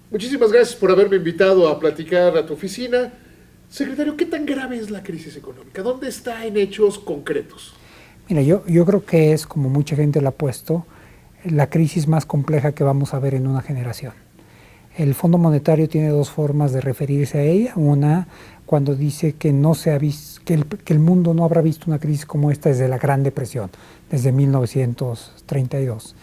Muchísimas gracias por haberme invitado a platicar a tu oficina. Secretario, ¿qué tan grave es la crisis económica? ¿Dónde está en hechos concretos? Mira, yo creo que es, como mucha gente lo ha puesto, la crisis más compleja que vamos a ver en una generación. El Fondo Monetario tiene dos formas de referirse a ella. Una, cuando dice que no se ha visto, que el mundo no habrá visto una crisis como esta desde la Gran Depresión, desde 1932.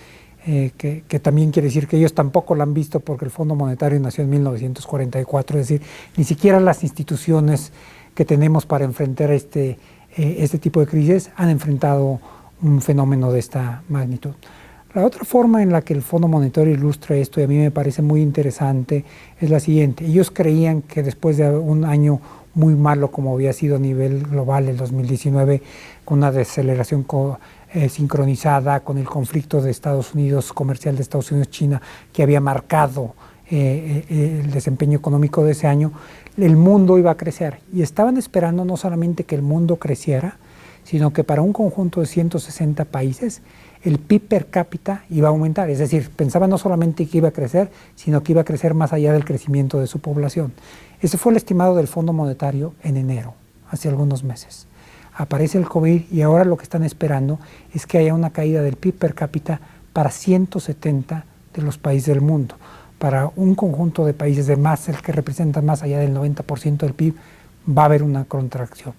Que también quiere decir que ellos tampoco la han visto porque el Fondo Monetario nació en 1944, es decir, ni siquiera las instituciones que tenemos para enfrentar este tipo de crisis han enfrentado un fenómeno de esta magnitud. La otra forma en la que el Fondo Monetario ilustra esto, y a mí me parece muy interesante, es la siguiente. Ellos creían que después de un año muy malo como había sido a nivel global el 2019, con una desaceleración sincronizada con el conflicto de Estados Unidos, comercial de Estados Unidos-China, que había marcado el desempeño económico de ese año, el mundo iba a crecer. Y estaban esperando no solamente que el mundo creciera, sino que para un conjunto de 160 países, el PIB per cápita iba a aumentar. Es decir, pensaban no solamente que iba a crecer, sino que iba a crecer más allá del crecimiento de su población. Ese fue el estimado del Fondo Monetario en enero, hace algunos meses. Aparece el COVID y ahora lo que están esperando es que haya una caída del PIB per cápita para 170 de los países del mundo. Para un conjunto de países de más, el que representa más allá del 90% del PIB, va a haber una contracción.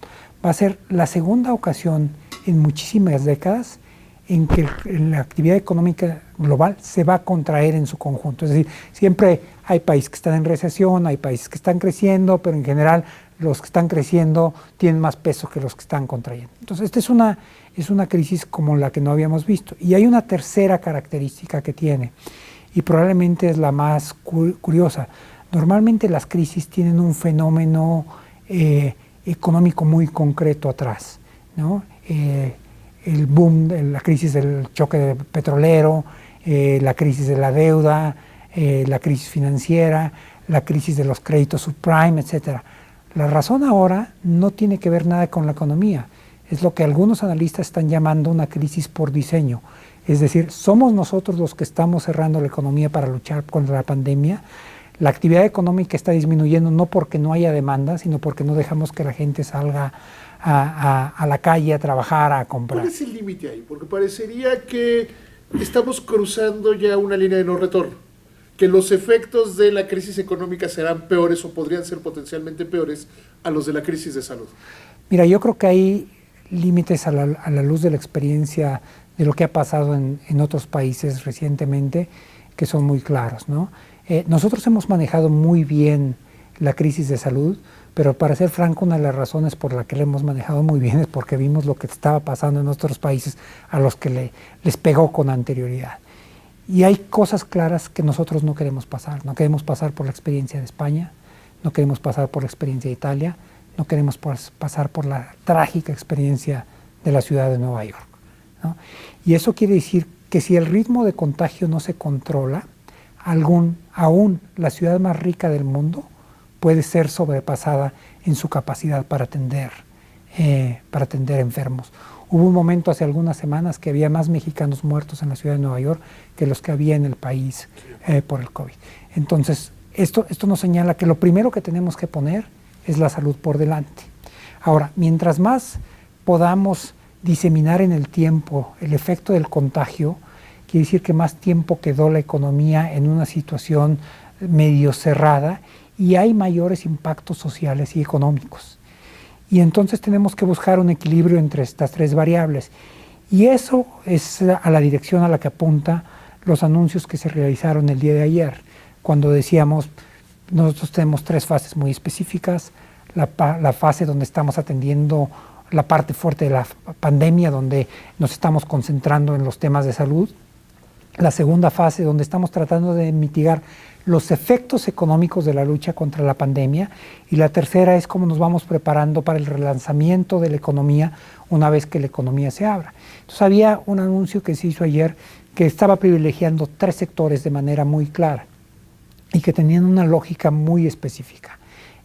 Va a ser la segunda ocasión en muchísimas décadas en que la actividad económica global se va a contraer en su conjunto. Es decir, siempre hay países que están en recesión, hay países que están creciendo, pero en general los que están creciendo tienen más peso que los que están contrayendo. Entonces, esta es una crisis como la que no habíamos visto. Y hay una tercera característica que tiene, y probablemente es la más curiosa. Normalmente las crisis tienen un fenómeno económico muy concreto atrás, ¿no? El boom, la crisis del choque petrolero, la crisis de la deuda, la crisis financiera, la crisis de los créditos subprime, etc. La razón ahora no tiene que ver nada con la economía, es lo que algunos analistas están llamando una crisis por diseño. Es decir, somos nosotros los que estamos cerrando la economía para luchar contra la pandemia. La actividad económica está disminuyendo no porque no haya demanda, sino porque no dejamos que la gente salga a la calle a trabajar, a comprar. ¿Cuál es el límite ahí? Porque parecería que estamos cruzando ya una línea de no retorno, que los efectos de la crisis económica serán peores o podrían ser potencialmente peores a los de la crisis de salud. Mira, yo creo que hay límites a la luz de la experiencia de lo que ha pasado en otros países recientemente, que son muy claros, ¿no? Nosotros hemos manejado muy bien la crisis de salud, pero para ser franco, una de las razones por la que la hemos manejado muy bien es porque vimos lo que estaba pasando en otros países a los que les pegó con anterioridad. Y hay cosas claras que nosotros no queremos pasar. No queremos pasar por la experiencia de España, no queremos pasar por la experiencia de Italia, no queremos pasar por la trágica experiencia de la ciudad de Nueva York, ¿no? Y eso quiere decir que si el ritmo de contagio no se controla, aún la ciudad más rica del mundo puede ser sobrepasada en su capacidad para atender enfermos. Hubo un momento hace algunas semanas que había más mexicanos muertos en la ciudad de Nueva York que los que había en el país por el COVID. Entonces, esto nos señala que lo primero que tenemos que poner es la salud por delante. Ahora, mientras más podamos diseminar en el tiempo el efecto del contagio, quiere decir que más tiempo quedó la economía en una situación medio cerrada y hay mayores impactos sociales y económicos. Y entonces tenemos que buscar un equilibrio entre estas tres variables. Y eso es a la dirección a la que apunta los anuncios que se realizaron el día de ayer, cuando decíamos, nosotros tenemos tres fases muy específicas: la fase donde estamos atendiendo la parte fuerte de la pandemia, donde nos estamos concentrando en los temas de salud; la segunda fase, donde estamos tratando de mitigar los efectos económicos de la lucha contra la pandemia; y la tercera es cómo nos vamos preparando para el relanzamiento de la economía una vez que la economía se abra. Entonces había un anuncio que se hizo ayer que estaba privilegiando tres sectores de manera muy clara y que tenían una lógica muy específica.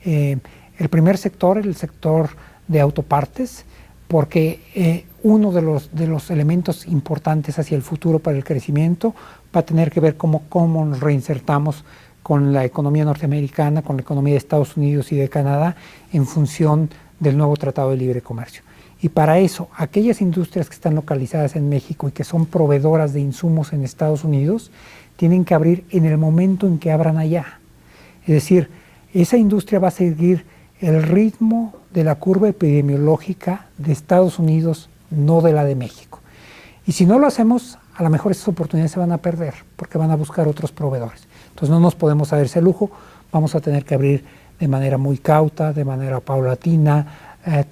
El primer sector, el sector de autopartes, porque uno de los elementos importantes hacia el futuro para el crecimiento va a tener que ver cómo nos reinsertamos con la economía norteamericana, con la economía de Estados Unidos y de Canadá, en función del nuevo Tratado de Libre Comercio. Y para eso, aquellas industrias que están localizadas en México y que son proveedoras de insumos en Estados Unidos, tienen que abrir en el momento en que abran allá. Es decir, esa industria va a seguir el ritmo de la curva epidemiológica de Estados Unidos, no de la de México. Y si no lo hacemos, a lo mejor esas oportunidades se van a perder, porque van a buscar otros proveedores. Entonces no nos podemos dar ese lujo, vamos a tener que abrir de manera muy cauta, de manera paulatina,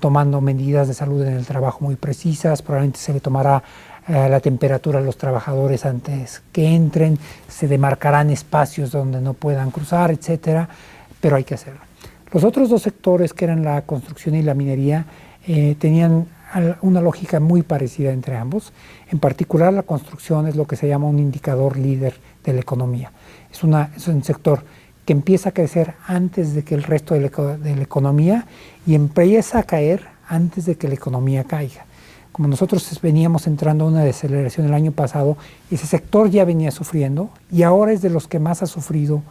tomando medidas de salud en el trabajo muy precisas. Probablemente se le tomará la temperatura a los trabajadores antes que entren, se demarcarán espacios donde no puedan cruzar, etcétera, pero hay que hacerlo. Los otros dos sectores, que eran la construcción y la minería, tenían una lógica muy parecida entre ambos. En particular, la construcción es lo que se llama un indicador líder de la economía. Es un sector que empieza a crecer antes de que el resto de la economía, y empieza a caer antes de que la economía caiga. Como nosotros veníamos entrando a una desaceleración el año pasado, ese sector ya venía sufriendo y ahora es de los que más ha sufrido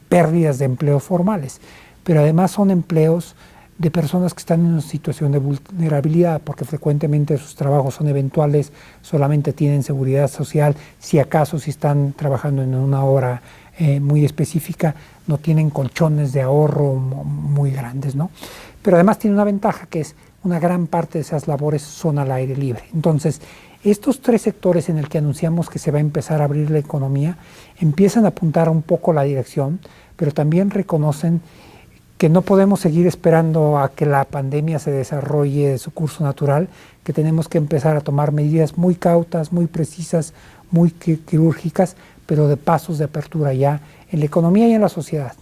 pérdidas de empleos formales. Pero además son empleos de personas que están en una situación de vulnerabilidad, porque frecuentemente sus trabajos son eventuales, solamente tienen seguridad social, si acaso si están trabajando en una hora muy específica, no tienen colchones de ahorro muy grandes, ¿no? Pero además tiene una ventaja, que es una gran parte de esas labores son al aire libre. Entonces, estos tres sectores en el que anunciamos que se va a empezar a abrir la economía, empiezan a apuntar un poco la dirección, pero también reconocen que no podemos seguir esperando a que la pandemia se desarrolle su curso natural, que tenemos que empezar a tomar medidas muy cautas, muy precisas, muy quirúrgicas, pero de pasos de apertura ya en la economía y en la sociedad.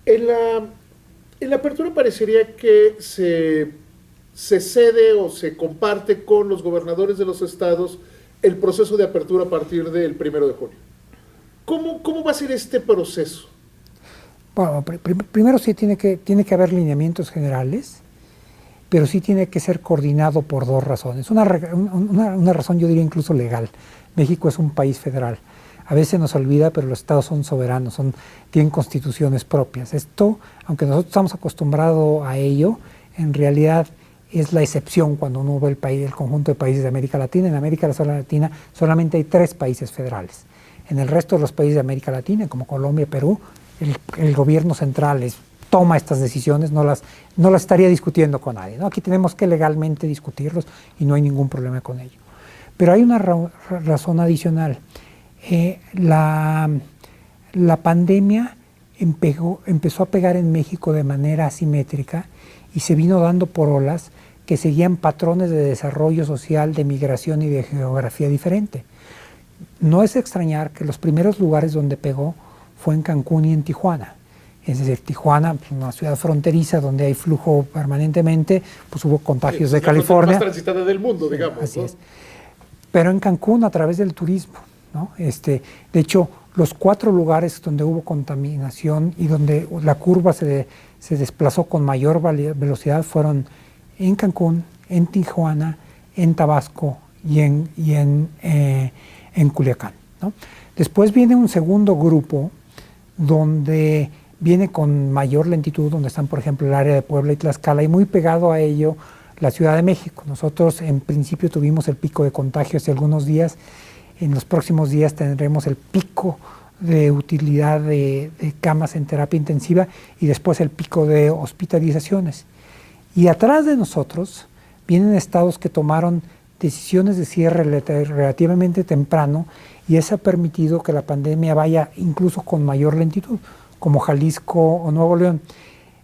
En la apertura parecería que se cede o se comparte con los gobernadores de los estados el proceso de apertura a partir del 1 de junio. ¿Cómo va a ser este proceso? Bueno, primero sí tiene que haber lineamientos generales, pero sí tiene que ser coordinado por dos razones. Una razón, yo diría, incluso legal. México es un país federal. A veces nos olvida, pero los estados son soberanos, tienen constituciones propias. Esto, aunque nosotros estamos acostumbrados a ello, en realidad es la excepción cuando uno ve el conjunto de países de América Latina. En América Latina solamente hay 3 países federales. En el resto de los países de América Latina, como Colombia y Perú, el gobierno central toma estas decisiones, no las estaría discutiendo con nadie, ¿no? Aquí tenemos que legalmente discutirlos y no hay ningún problema con ello. Pero hay una razón adicional. La pandemia empezó a pegar en México de manera asimétrica y se vino dando por olas que seguían patrones de desarrollo social, de migración y de geografía diferente. No es extrañar que los primeros lugares donde pegó fue en Cancún y en Tijuana. Es decir, Tijuana, una ciudad fronteriza donde hay flujo permanentemente, pues hubo contagios de California. La más transitada del mundo, digamos. Así es. Pero en Cancún, a través del turismo, ¿no? De hecho, los 4 lugares donde hubo contaminación y donde la curva se desplazó con mayor velocidad fueron en Cancún, en Tijuana, en Tabasco y en Culiacán, ¿no? Después viene un segundo grupo donde viene con mayor lentitud, donde están, por ejemplo, el área de Puebla y Tlaxcala, y muy pegado a ello la Ciudad de México. Nosotros en principio tuvimos el pico de contagio hace algunos días. En los próximos días tendremos el pico de utilidad de camas en terapia intensiva y después el pico de hospitalizaciones. Y atrás de nosotros vienen estados que tomaron decisiones de cierre relativamente temprano, y eso ha permitido que la pandemia vaya incluso con mayor lentitud, como Jalisco o Nuevo León.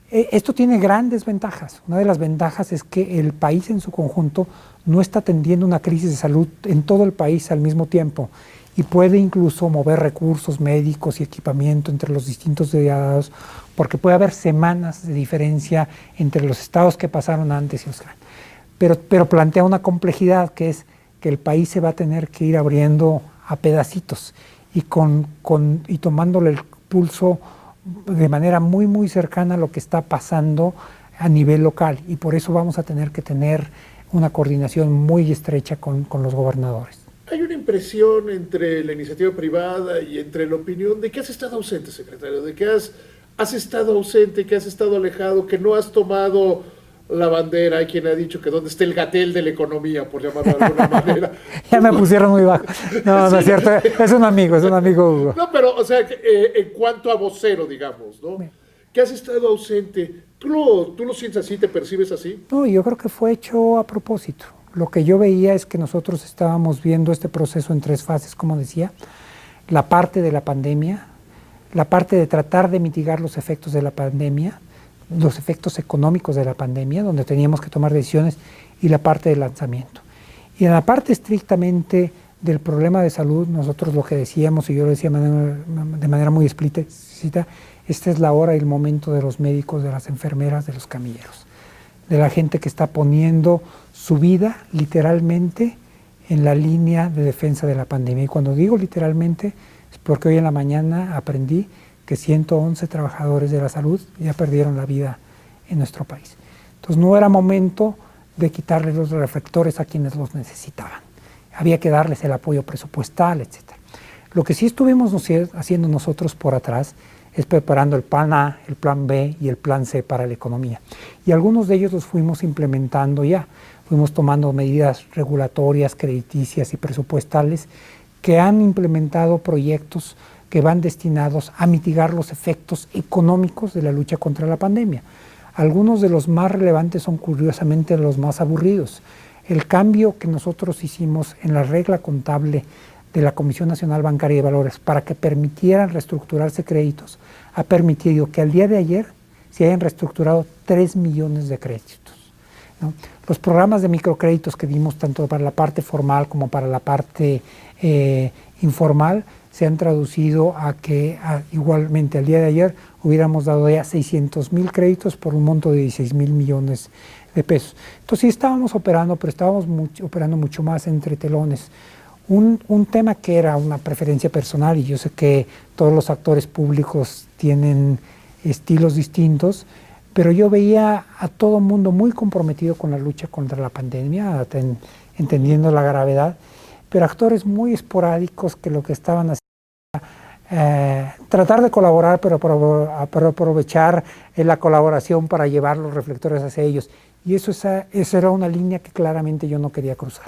Esto tiene grandes ventajas. Una de las ventajas es que el país en su conjunto no está atendiendo una crisis de salud en todo el país al mismo tiempo y puede incluso mover recursos médicos y equipamiento entre los distintos estados, porque puede haber semanas de diferencia entre los estados que pasaron antes y los que... Pero plantea una complejidad, que es que el país se va a tener que ir abriendo a pedacitos y tomándole el pulso de manera muy muy cercana a lo que está pasando a nivel local, y por eso vamos a tener que tener una coordinación muy estrecha con los gobernadores. Hay una impresión entre la iniciativa privada y entre la opinión de que has estado ausente, secretario, de que has estado ausente, que has estado alejado, que no has tomado la bandera. Hay quien ha dicho que dónde está el Gatel de la economía, por llamarlo de alguna manera. Ya me pusieron muy bajo. No, no es cierto. Es un amigo, Hugo. No, pero, o sea, en cuanto a vocero, digamos, ¿no? Que has estado ausente. ¿Tú lo sientes así, te percibes así? No, yo creo que fue hecho a propósito. Lo que yo veía es que nosotros estábamos viendo este proceso en 3 fases, como decía. La parte de la pandemia, la parte de tratar de mitigar los efectos de la pandemia, los efectos económicos de la pandemia, donde teníamos que tomar decisiones, y la parte del lanzamiento. Y en la parte estrictamente del problema de salud, nosotros lo que decíamos, y yo lo decía de manera muy explícita, esta es la hora y el momento de los médicos, de las enfermeras, de los camilleros, de la gente que está poniendo su vida literalmente en la línea de defensa de la pandemia. Y cuando digo literalmente, es porque hoy en la mañana aprendí que 111 trabajadores de la salud ya perdieron la vida en nuestro país. Entonces no era momento de quitarles los reflectores a quienes los necesitaban. Había que darles el apoyo presupuestal, etc. Lo que sí estuvimos haciendo nosotros por atrás es preparando el plan A, el plan B y el plan C para la economía. Y algunos de ellos los fuimos implementando ya. Fuimos tomando medidas regulatorias, crediticias y presupuestales que han implementado proyectos que van destinados a mitigar los efectos económicos de la lucha contra la pandemia. Algunos de los más relevantes son curiosamente los más aburridos. El cambio que nosotros hicimos en la regla contable de la Comisión Nacional Bancaria de Valores para que permitieran reestructurarse créditos ha permitido que al día de ayer se hayan reestructurado 3 millones de créditos, ¿no? Los programas de microcréditos que dimos tanto para la parte formal como para la parte informal se han traducido a que igualmente al día de ayer hubiéramos dado ya 600,000 créditos por un monto de 16,000 millones de pesos. Entonces sí estábamos operando, pero estábamos operando mucho más entre telones. Un tema que era una preferencia personal, y yo sé que todos los actores públicos tienen estilos distintos, pero yo veía a todo el mundo muy comprometido con la lucha contra la pandemia, entendiendo la gravedad, pero actores muy esporádicos que lo que estaban haciendo tratar de colaborar, pero aprovechar la colaboración para llevar los reflectores hacia ellos. Y esa era una línea que claramente yo no quería cruzar.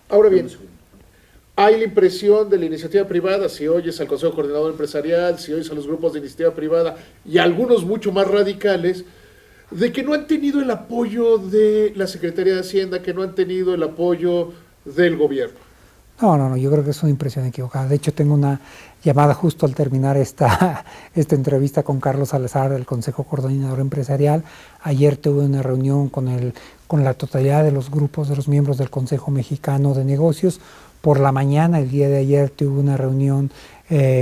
Ahora bien, hay la impresión de la iniciativa privada, si oyes al Consejo Coordinador Empresarial, si oyes a los grupos de iniciativa privada y algunos mucho más radicales, de que no han tenido el apoyo de la Secretaría de Hacienda, que no han tenido el apoyo del gobierno. No, yo creo que es una impresión equivocada. De hecho, tengo una llamada justo al terminar esta entrevista con Carlos Salazar del Consejo Coordinador Empresarial. Ayer tuve una reunión con la totalidad de los grupos, de los miembros del Consejo Mexicano de Negocios. Por la mañana, el día de ayer, tuve una reunión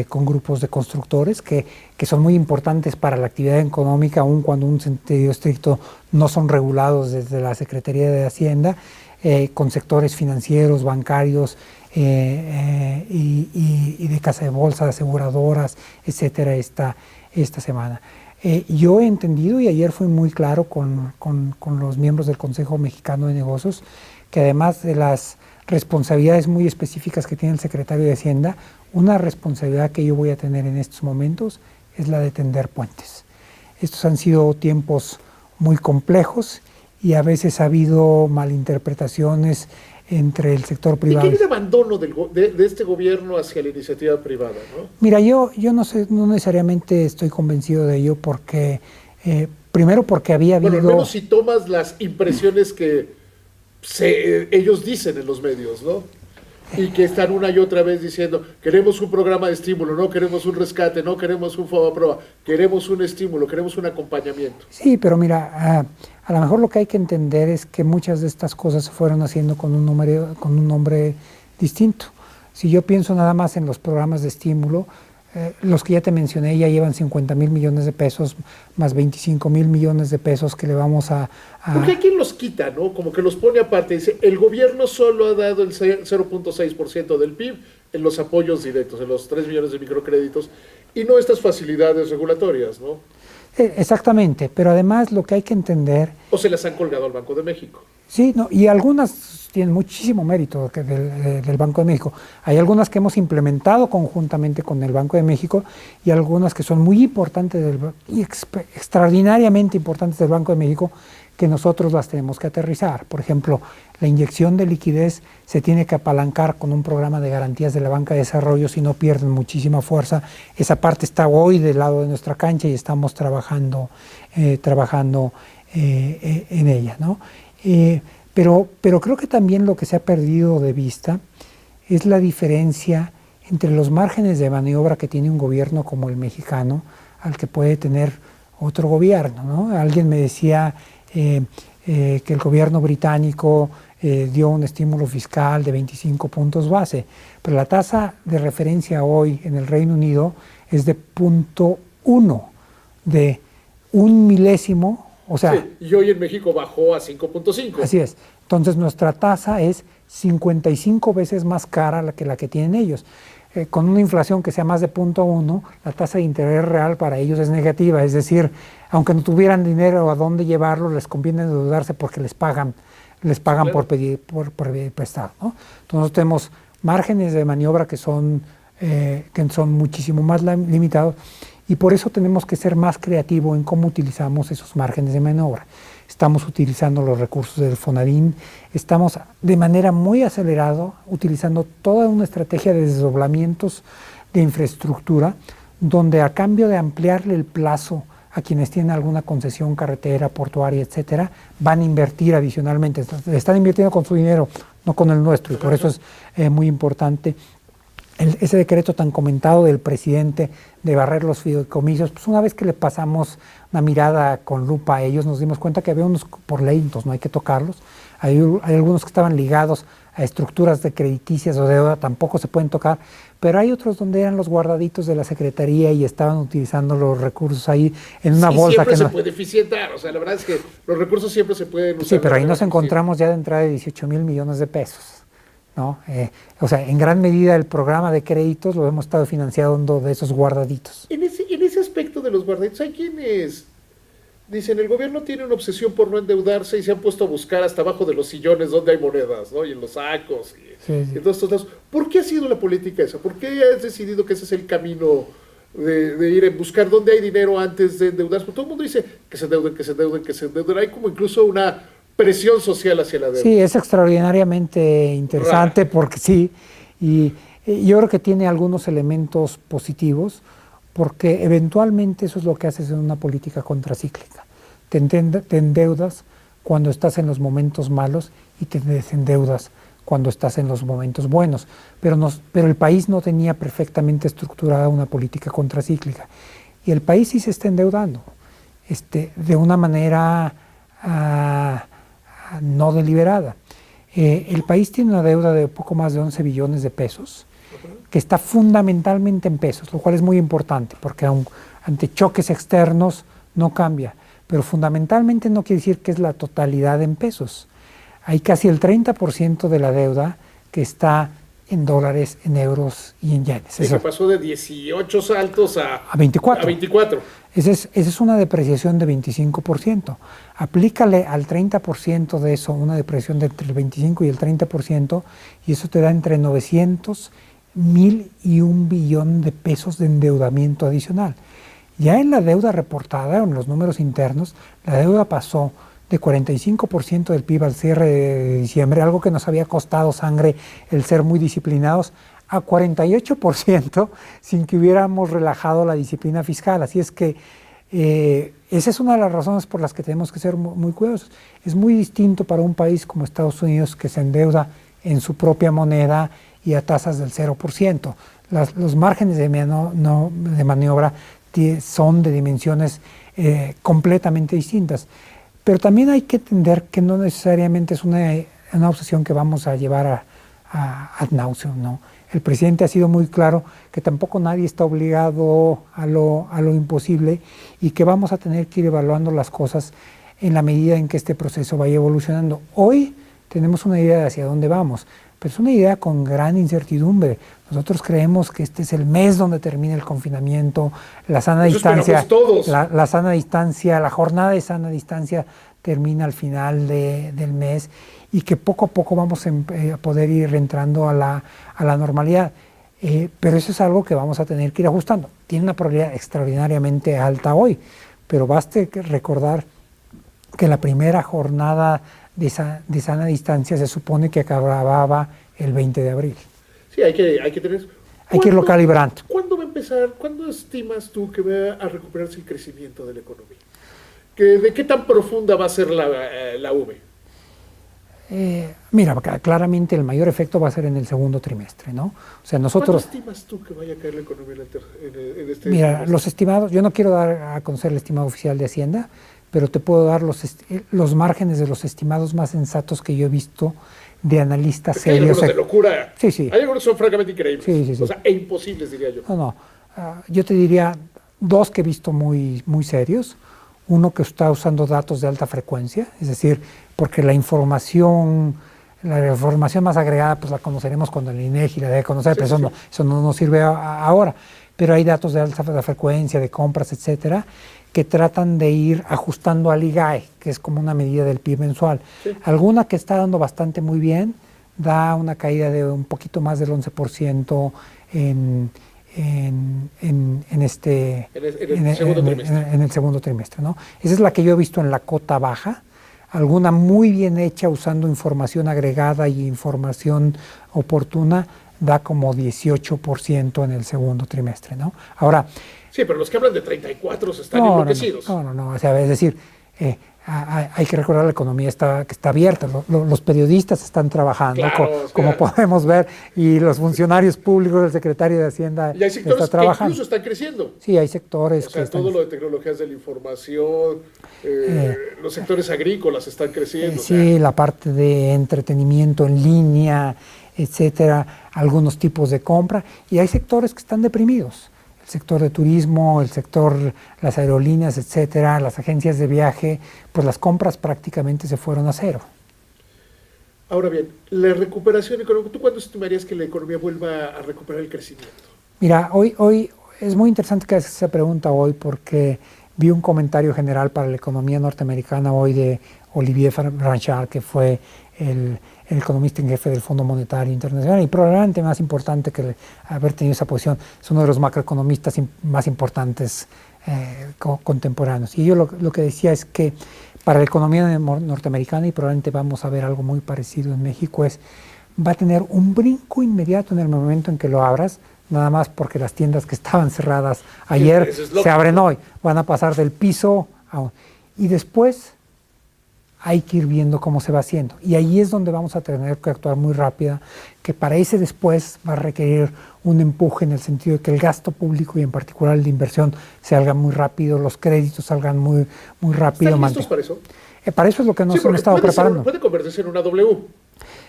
con grupos de constructores que son muy importantes para la actividad económica, aun cuando en un sentido estricto no son regulados desde la Secretaría de Hacienda, con sectores financieros, bancarios, y de casa de bolsa, de aseguradoras, etcétera, esta semana. Yo he entendido, y ayer fui muy claro con los miembros del Consejo Mexicano de Negocios, que además de las responsabilidades muy específicas que tiene el secretario de Hacienda, una responsabilidad que yo voy a tener en estos momentos es la de tender puentes. Estos han sido tiempos muy complejos y a veces ha habido malinterpretaciones entre el sector privado. ¿Y qué hay de abandono de este gobierno hacia la iniciativa privada, ¿no? Mira, yo no necesariamente estoy convencido de ello porque, primero porque había habido... Bueno, al menos si tomas las impresiones que ellos dicen en los medios, ¿no? Y que están una y otra vez diciendo, queremos un programa de estímulo, no queremos un rescate, no queremos un FOBAPROA, queremos un estímulo, queremos un acompañamiento. Sí, pero mira, a lo mejor lo que hay que entender es que muchas de estas cosas se fueron haciendo con un nombre distinto. Si yo pienso nada más en los programas de estímulo, los que ya te mencioné ya llevan 50,000 millones de pesos, más 25,000 millones de pesos que le vamos a... Porque hay quien los quita, ¿no? Como que los pone aparte. Dice, el gobierno solo ha dado el 0.6% del PIB en los apoyos directos, en los 3 millones de microcréditos, y no estas facilidades regulatorias, ¿no? Exactamente, pero además lo que hay que entender... O se las han colgado al Banco de México. Sí, no, y algunas tienen muchísimo mérito del Banco de México. Hay algunas que hemos implementado conjuntamente con el Banco de México y algunas que son muy importantes y extraordinariamente importantes del Banco de México, que nosotros las tenemos que aterrizar. Por ejemplo, la inyección de liquidez se tiene que apalancar con un programa de garantías de la banca de desarrollo, si no pierden muchísima fuerza. Esa parte está hoy del lado de nuestra cancha y estamos trabajando en ella, ¿no? Pero creo que también lo que se ha perdido de vista es la diferencia entre los márgenes de maniobra que tiene un gobierno como el mexicano al que puede tener otro gobierno, ¿no? Alguien me decía que el gobierno británico dio un estímulo fiscal de 25 puntos base, pero la tasa de referencia hoy en el Reino Unido es de 0.1, de un milésimo. O sea, sí, y hoy en México bajó a 5.5. Así es. Entonces nuestra tasa es 55 veces más cara la que tienen ellos. Con una inflación que sea más de 0.1, la tasa de interés real para ellos es negativa. Es decir, aunque no tuvieran dinero a dónde llevarlo, les conviene endeudarse porque les pagan claro, por pedir prestado, ¿no? Entonces tenemos márgenes de maniobra que son muchísimo más limitados. Y por eso tenemos que ser más creativos en cómo utilizamos esos márgenes de maniobra. Estamos utilizando los recursos del Fonadín, estamos de manera muy acelerada utilizando toda una estrategia de desdoblamientos de infraestructura, donde a cambio de ampliarle el plazo a quienes tienen alguna concesión carretera, portuaria, etcétera, van a invertir adicionalmente. Están invirtiendo con su dinero, no con el nuestro, y por eso es muy importante ese decreto tan comentado del presidente de barrer los fideicomisos. Pues una vez que le pasamos una mirada con lupa a ellos, nos dimos cuenta que había unos por ley, entonces no hay que tocarlos. Hay algunos que estaban ligados a estructuras de crediticias o deuda, tampoco se pueden tocar, pero hay otros donde eran los guardaditos de la Secretaría y estaban utilizando los recursos ahí en una bolsa. Siempre se puede eficientar, o sea, la verdad es que los recursos siempre se pueden usar. Sí, pero ahí nos encontramos ya de entrada de 18,000 millones de pesos. ¿No? O sea, en gran medida el programa de créditos lo hemos estado financiando de esos guardaditos. En ese aspecto de los guardaditos, hay quienes dicen, el gobierno tiene una obsesión por no endeudarse y se han puesto a buscar hasta abajo de los sillones donde hay monedas, ¿no? Y en los sacos y en todos estos lados. ¿Por qué ha sido la política esa? ¿Por qué has decidido que ese es el camino de ir a buscar dónde hay dinero antes de endeudarse? Porque todo el mundo dice que se endeuden, que se endeuden, que se endeuden. Hay como incluso una presión social hacia la deuda. Sí, es extraordinariamente interesante porque sí, y yo creo que tiene algunos elementos positivos, porque eventualmente eso es lo que haces en una política contracíclica. Te endeudas cuando estás en los momentos malos y te desendeudas cuando estás en los momentos buenos. Pero el país no tenía perfectamente estructurada una política contracíclica. Y el país sí se está endeudando de una manera no deliberada. El país tiene una deuda de poco más de 11 billones de pesos, que está fundamentalmente en pesos, lo cual es muy importante, porque ante choques externos no cambia, pero fundamentalmente no quiere decir que es la totalidad en pesos. Hay casi el 30% de la deuda que está en dólares, en euros y en yenes. Eso pasó de 18 saltos a 24. A 24. Esa es una depreciación de 25%. Aplícale al 30% de eso una depreciación de entre el 25 y el 30%, y eso te da entre 900, 1,000 y 1 billón de pesos de endeudamiento adicional. Ya en la deuda reportada, en los números internos, la deuda pasó de 45% del PIB al cierre de diciembre, algo que nos había costado sangre el ser muy disciplinados, a 48% sin que hubiéramos relajado la disciplina fiscal. Así es que esa es una de las razones por las que tenemos que ser muy cuidadosos. Es muy distinto para un país como Estados Unidos, que se endeuda en su propia moneda y a tasas del 0%. Los márgenes de maniobra son de dimensiones completamente distintas. Pero también hay que entender que no necesariamente es una obsesión que vamos a llevar ad nauseam, ¿no? El presidente ha sido muy claro que tampoco nadie está obligado a lo imposible, y que vamos a tener que ir evaluando las cosas en la medida en que este proceso vaya evolucionando. Hoy tenemos una idea de hacia dónde vamos, pero es una idea con gran incertidumbre. Nosotros creemos que este es el mes donde termina el confinamiento, la sana distancia, la sana distancia, la jornada de sana distancia termina al final del mes y que poco a poco vamos a poder ir entrando a la normalidad. Pero eso es algo que vamos a tener que ir ajustando. Tiene una probabilidad extraordinariamente alta hoy, pero basta recordar que la primera jornada de sana distancia se supone que acababa el 20 de abril. Sí, hay que tener... Hay que irlo calibrando. ¿Cuándo va a empezar? ¿Cuándo estimas tú que va a recuperarse el crecimiento de la economía? ¿De qué tan profunda va a ser la V? Mira, claramente el mayor efecto va a ser en el segundo trimestre, ¿no? O sea, nosotros... ¿Cuánto estimas tú que vaya a caer la economía en este Mira, trimestre? los estimados, yo no quiero dar a conocer el estimado oficial de Hacienda, pero te puedo dar los márgenes de los estimados más sensatos que yo he visto de analistas Es que hay serios. algunos de locura. Sí, sí. Hay algunos que son francamente increíbles. Sí. O sea, e imposibles, diría yo. No. Yo te diría dos que he visto muy, muy serios. Uno que está usando datos de alta frecuencia, es decir, porque la información más agregada pues la conoceremos cuando el INEGI la debe conocer, pero eso no nos sirve ahora. Pero hay datos de alta frecuencia, de compras, etcétera, que tratan de ir ajustando al IGAE, que es como una medida del PIB mensual. Sí. Alguna que está dando bastante muy bien, da una caída de un poquito más del 11% en el segundo trimestre, ¿no? Esa es la que yo he visto en la cota baja, alguna muy bien hecha usando información agregada y información oportuna, da como 18% en el segundo trimestre, ¿no? Ahora... Sí, pero los que hablan de 34 están enloquecidos. No, o sea, es decir, hay que recordar la economía que está abierta, los periodistas están trabajando, claro, como podemos ver, y los funcionarios públicos, el secretario de Hacienda y hay sectores está trabajando. Que incluso están creciendo. Sí, hay sectores o sea, que todo lo de tecnologías de la información, los sectores agrícolas están creciendo. Sí, la parte de entretenimiento en línea, etcétera, algunos tipos de compra, y hay sectores que están deprimidos. El sector de turismo, el sector, las aerolíneas, etcétera, las agencias de viaje, pues las compras prácticamente se fueron a cero. Ahora bien, la recuperación económica, ¿tú cuándo estimarías que la economía vuelva a recuperar el crecimiento? Mira, hoy es muy interesante que hagas esa pregunta hoy porque vi un comentario general para la economía norteamericana hoy de Olivier Blanchard, que fue el economista en jefe del Fondo Monetario Internacional y probablemente más importante que haber tenido esa posición, es uno de los macroeconomistas más importantes contemporáneos. Y yo lo que decía es que para la economía norteamericana, y probablemente vamos a ver algo muy parecido en México, va a tener un brinco inmediato en el momento en que lo abras, nada más porque las tiendas que estaban cerradas ayer se abren hoy, van a pasar del piso y después hay que ir viendo cómo se va haciendo. Y ahí es donde vamos a tener que actuar muy rápida, que para ese después va a requerir un empuje en el sentido de que el gasto público y en particular el de inversión salga muy rápido, los créditos salgan muy rápido. ¿Están listos para eso? Para eso es lo que nos hemos estado preparando. Puede convertirse en una W. O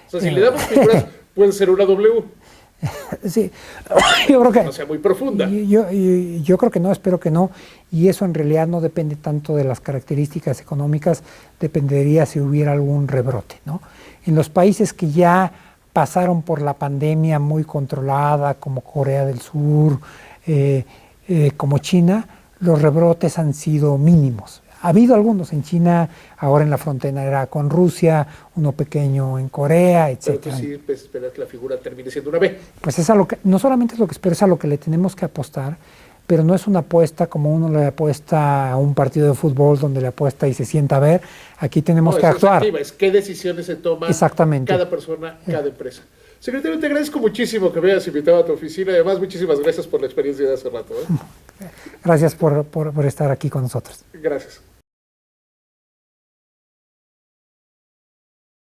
sea, si le damos figuras, puede ser una W. Sí, yo creo que no sea muy profunda. Yo creo que no, espero que no, y eso en realidad no depende tanto de las características económicas, dependería si hubiera algún rebrote, ¿no? En los países que ya pasaron por la pandemia muy controlada, como Corea del Sur, como China, los rebrotes han sido mínimos. Ha habido algunos en China, ahora en la frontera con Rusia, uno pequeño en Corea, etc. Pero tú sí esperas que la figura termine siendo una B. Pues es a lo que, no solamente es lo que espero, es a lo que le tenemos que apostar, pero no es una apuesta como uno le apuesta a un partido de fútbol donde le apuesta y se sienta a ver. Aquí tenemos que actuar. Es qué decisiones se toman cada persona, cada empresa. Secretario, te agradezco muchísimo que me hayas invitado a tu oficina y además muchísimas gracias por la experiencia de hace rato. Gracias por estar aquí con nosotros. Gracias.